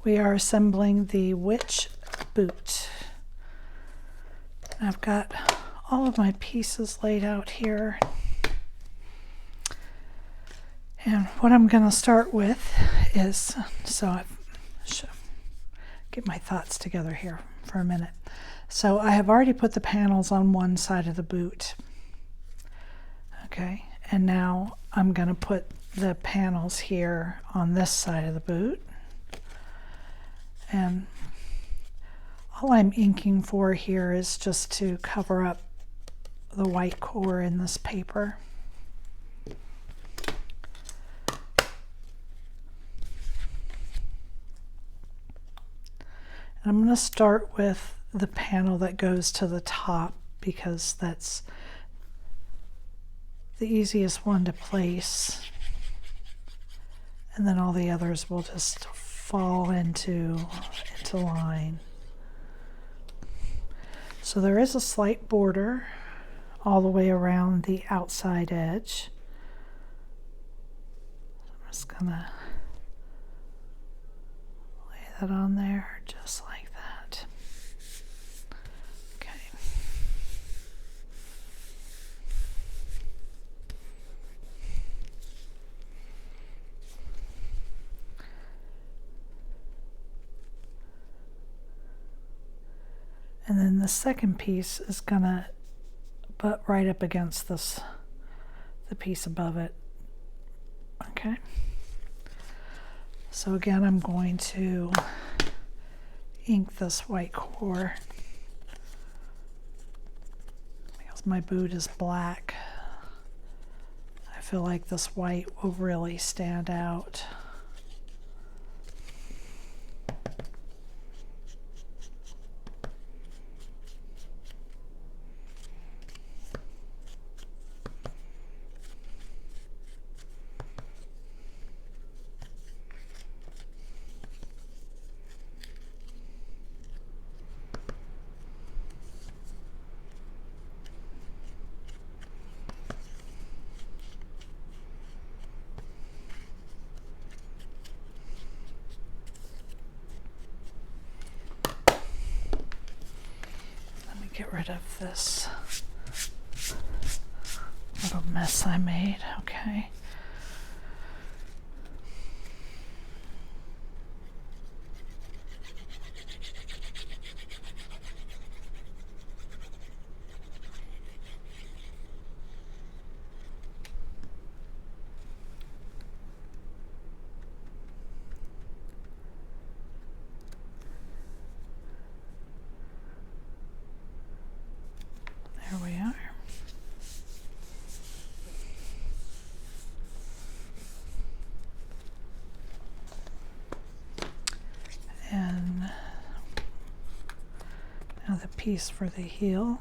We are assembling the witch boot. I've got all of my pieces laid out here. And what I'm going to start with is, so I should get my thoughts together here for a minute. So I have already put the panels on one side of the boot. Okay, and now I'm going to put the panels here on this side of the boot. And all I'm inking for here is just to cover up the white core in this paper. And I'm going to start with the panel that goes to the top because that's the easiest one to place. And then all the others will just fall into line. So there is a slight border all the way around the outside edge. I'm just gonna lay that on there just like that. Okay. And then the second piece is gonna butt right up against this, the piece above it. Okay. So again, I'm going to ink this white core because my boot is black. I feel like this white will really stand out. Get rid of this little mess I made. Okay. There we are. And now the piece for the heel.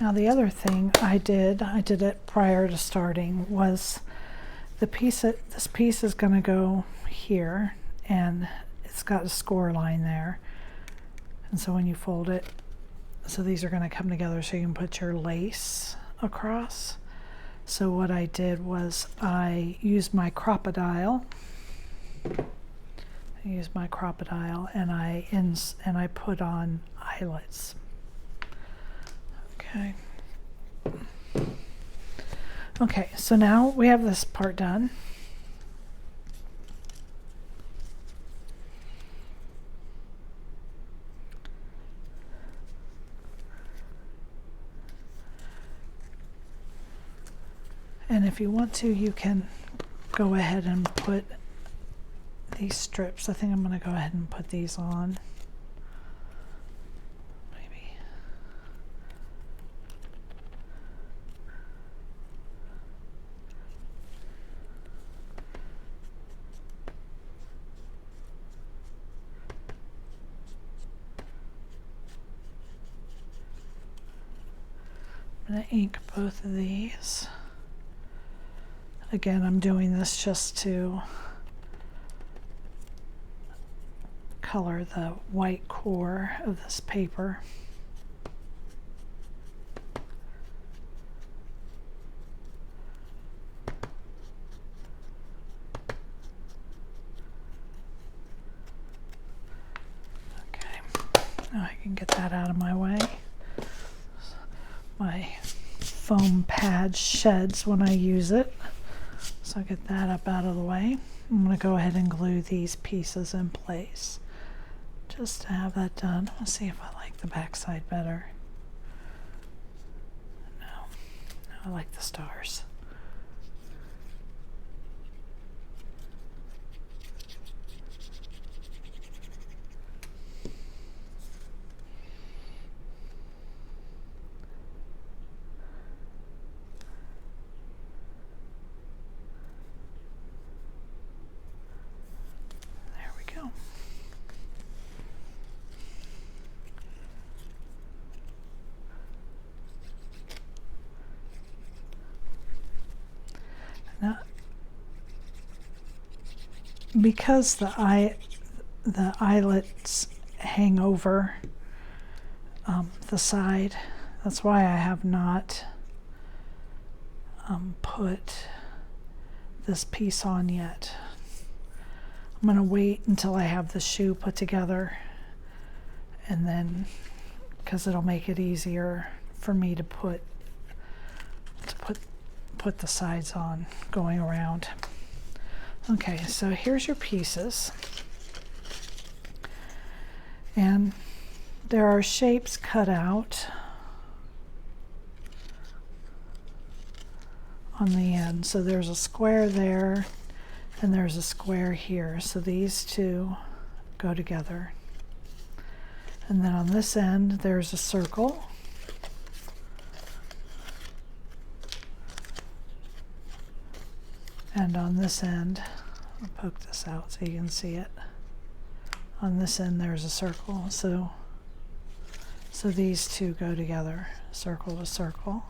Now the other thing I did it prior to starting, was this piece is going to go here, and it's got a score line there. And so when you fold it, so these are going to come together so you can put your lace across. So what I did was I used my Crocodile. And I put on eyelets. Okay. Okay, so now we have this part done. And if you want to, you can go ahead and put these strips. I think I'm going to go ahead and put these on. I'm going to ink both of these. Again, I'm doing this just to color the white core of this paper. Okay, now I can get that out of my way. My foam pad sheds when I use it, so I'll get that up out of the way. I'm going to go ahead and glue these pieces in place just to have that done. Let's see if I like the back side better. No, I like the stars. Now, because the eyelets hang over the side, that's why I have not put this piece on yet. I'm going to wait until I have the shoe put together, and then, because it'll make it easier for me to put the sides on going around. Okay, so here's your pieces, and there are shapes cut out on the end. So there's a square there and there's a square here, so these two go together. And then on this end there's a circle, and on this end, I'll poke this out so you can see it. On this end there's a circle, so these two go together, circle to circle.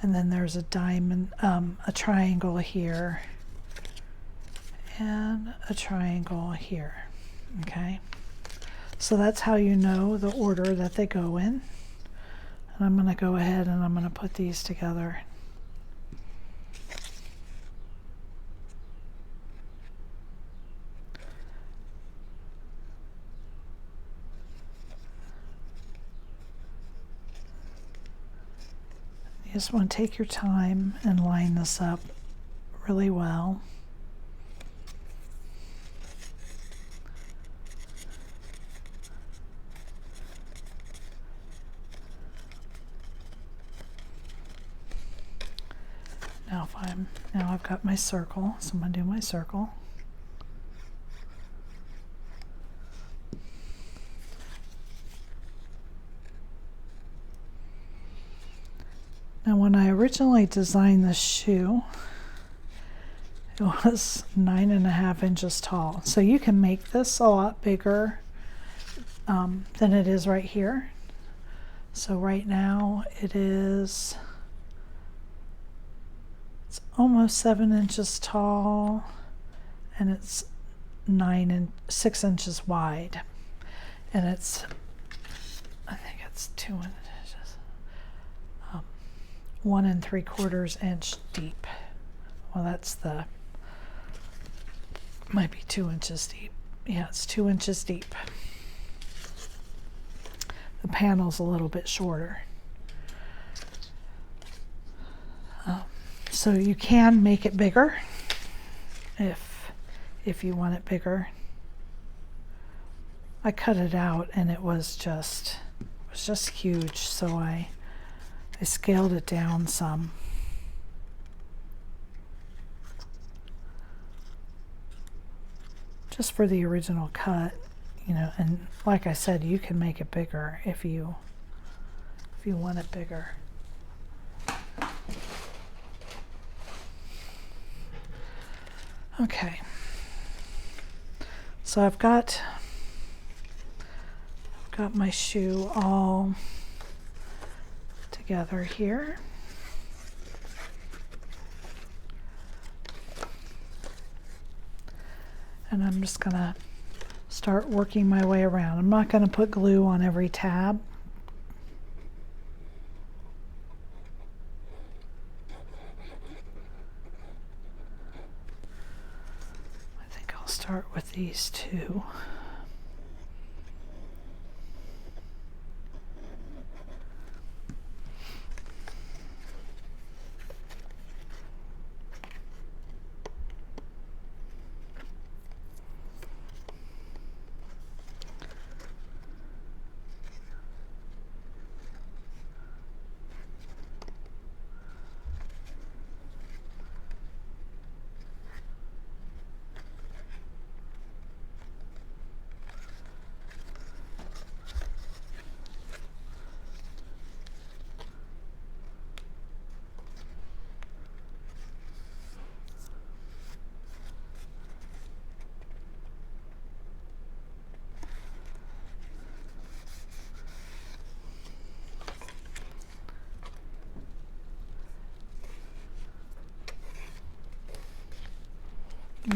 And then there's a diamond, a triangle here, and a triangle here. Okay, so that's how you know the order that they go in. And I'm going to go ahead and I'm going to put these together. You just want to take your time and line this up really well. Now I've got my circle, so I'm going to do my circle. Now, when I originally designed this shoe, it was 9.5 inches tall. So you can make this a lot bigger than it is right here. So right now it's almost 7 inches tall, and it's 6 inches wide, and it's, I think it's 2 inches. 1 3/4 inch deep. Well, that's might be 2 inches deep. Yeah, it's 2 inches deep. The panel's a little bit shorter. So you can make it bigger if you want it bigger. I cut it out and it was just huge, so I scaled it down some. Just for the original cut, you know, and like I said, you can make it bigger if you want it bigger. Okay. So I've got my shoe all together here. And I'm just going to start working my way around. I'm not going to put glue on every tab. I think I'll start with these two.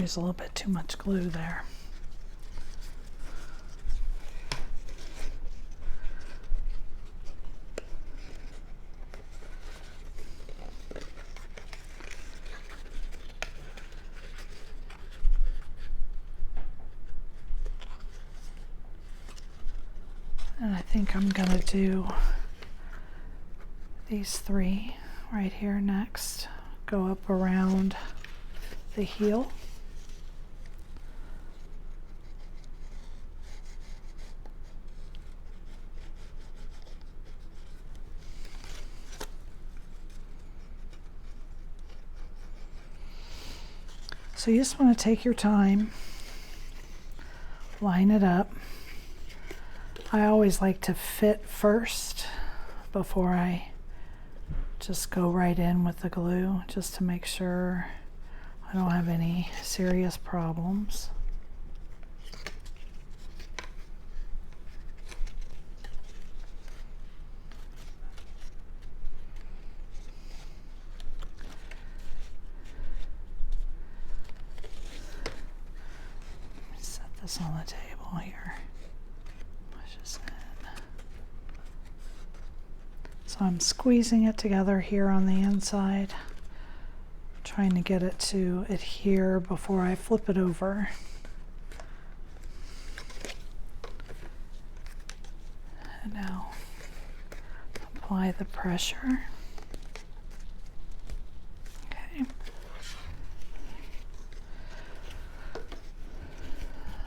Use a little bit too much glue there. And I think I'm going to do these three right here next. Go up around the heel. So you just want to take your time, line it up. I always like to fit first before I just go right in with the glue, just to make sure I don't have any serious problems. Set this on the table here. Push this in. So I'm squeezing it together here on the inside, trying to get it to adhere before I flip it over. And now apply the pressure. Okay.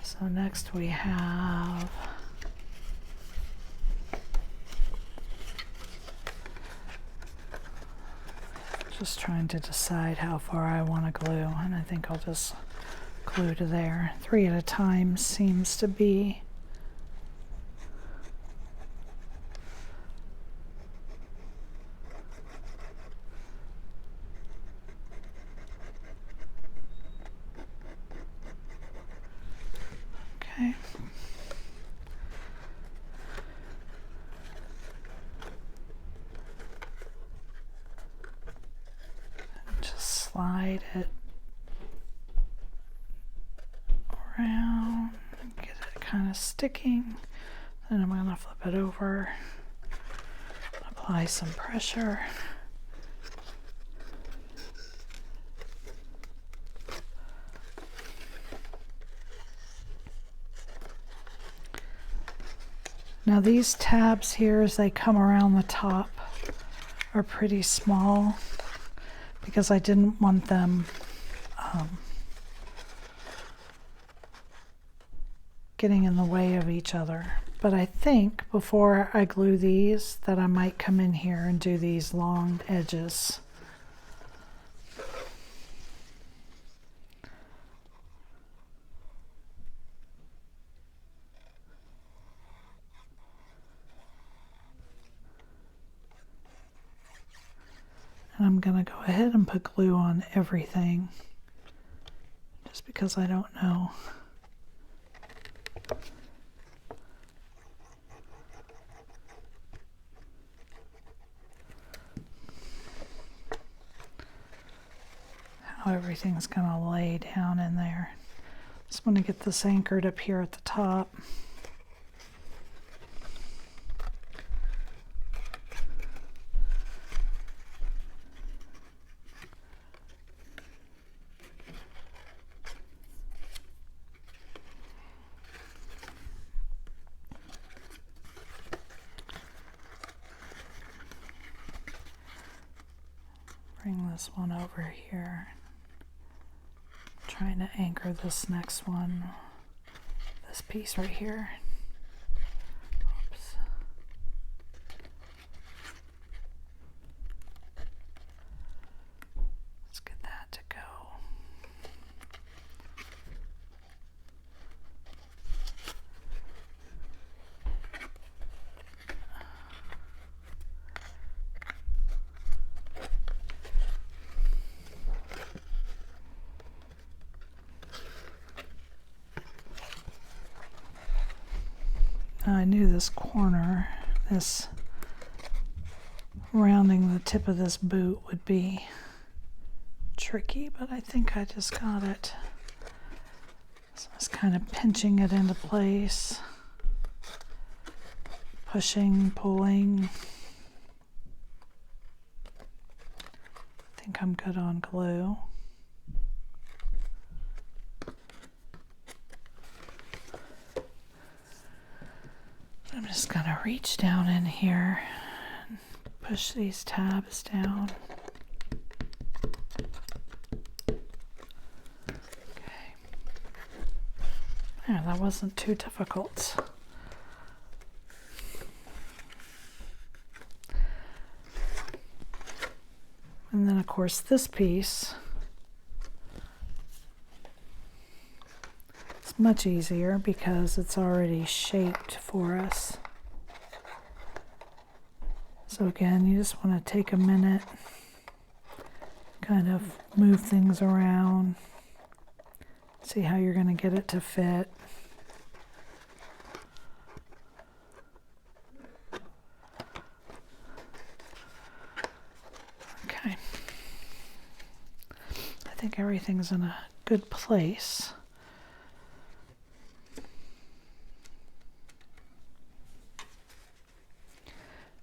So next we have just trying to decide how far I want to glue, and I think I'll just glue to there. 3 at a time seems to be okay. Slide it around and get it kind of sticking. Then I'm going to flip it over, apply some pressure. Now these tabs here, as they come around the top, are pretty small, because I didn't want them getting in the way of each other. But I think before I glue these that I might come in here and do these long edges. And I'm going to go ahead and put glue on everything, just because I don't know. How everything's going to lay down in there. Just want to get this anchored up here at the top. Bring this one over here. Trying to anchor this next one, this piece right here. Oops. Let's get that to go. I knew this corner, this rounding the tip of this boot would be tricky, but I think I just got it. So I was kind of pinching it into place, pushing, pulling. I think I'm good on glue. I'm just going to reach down in here and push these tabs down. Okay. Yeah, that wasn't too difficult. And then, of course, this piece, it's much easier because it's already shaped for us. So again, you just want to take a minute, kind of move things around, see how you're going to get it to fit. Okay. I think everything's in a good place.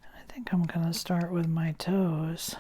I think I'm going to start with my toes.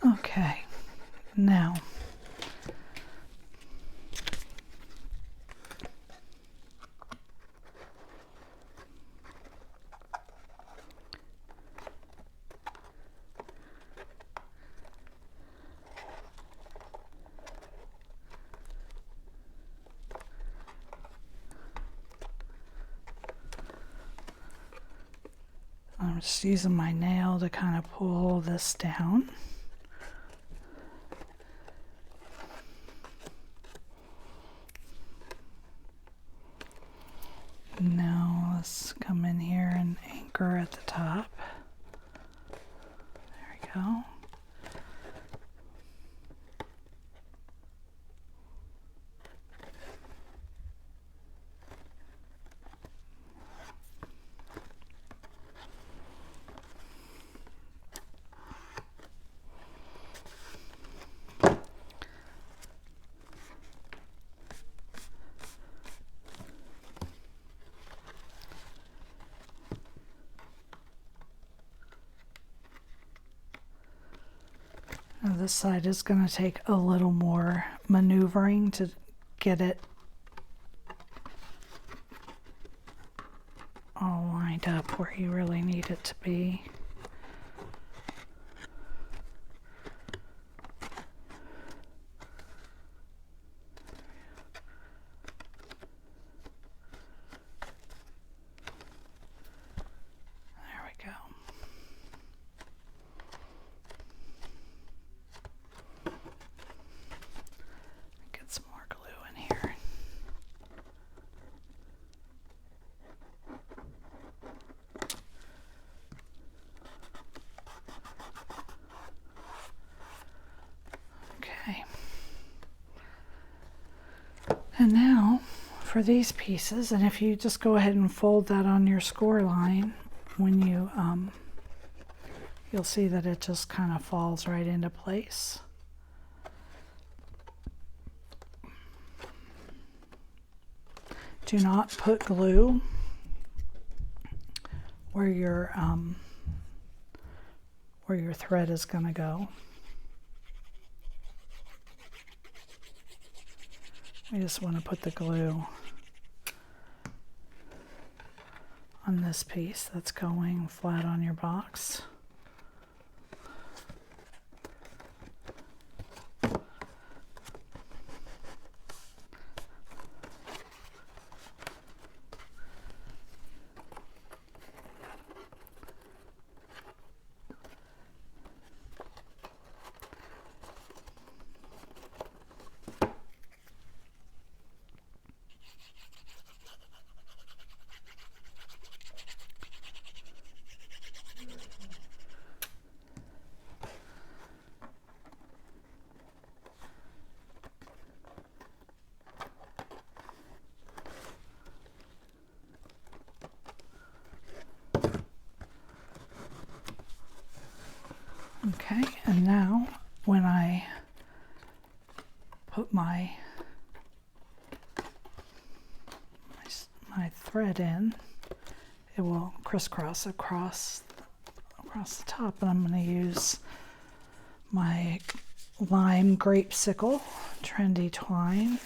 Okay, now I'm just using my nail to kind of pull this down. Now let's come in here and anchor at the top. There we go. Now this side is going to take a little more maneuvering to get it all lined up where you really need it to be. And now for these pieces, and if you just go ahead and fold that on your score line, when you you'll see that it just kind of falls right into place. Do not put glue where your thread is going to go. I just want to put the glue on this piece that's going flat on your box. Okay, and now when I put my thread in, it will crisscross across the top, and I'm going to use my lime grape sickle trendy twine.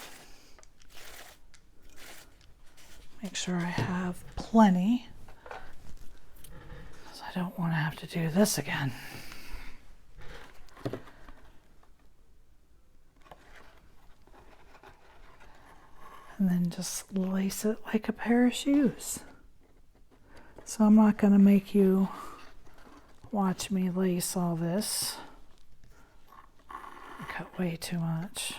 Make sure I have plenty, because I don't want to have to do this again. And then just lace it like a pair of shoes. So I'm not going to make you watch me lace all this. I cut way too much.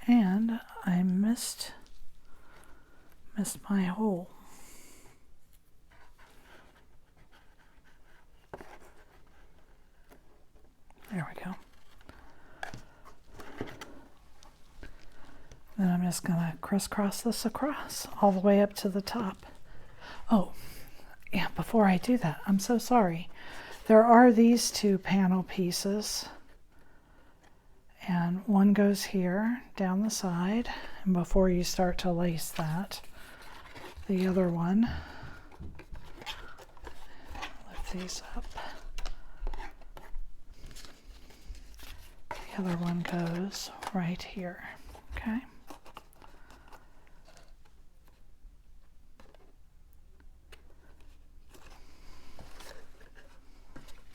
And I missed my hole. There we go. Then I'm just going to crisscross this across all the way up to the top. Oh, yeah, before I do that, I'm so sorry. There are these two panel pieces, and one goes here down the side, and before you start to lace that, the other one, lift these up. The other one goes right here, okay?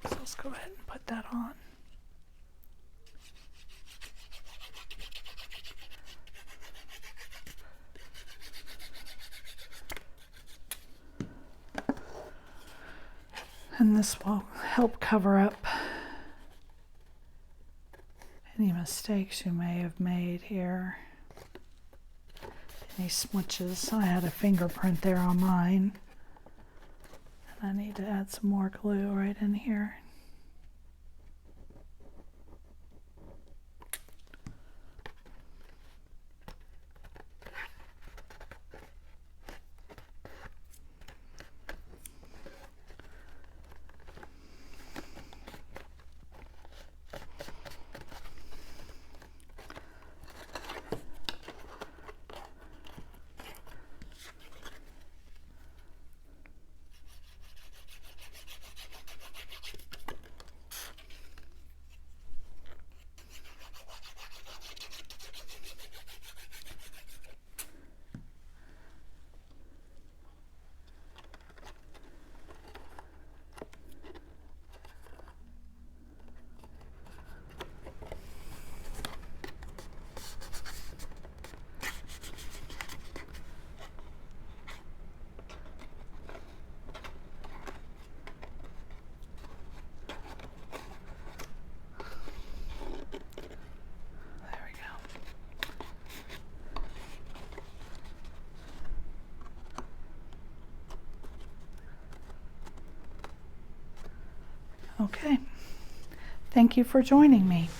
So let's go ahead and put that on. And this will help cover up any mistakes you may have made here. Any smudges. I had a fingerprint there on mine. And I need to add some more glue right in here. Okay. Thank you for joining me.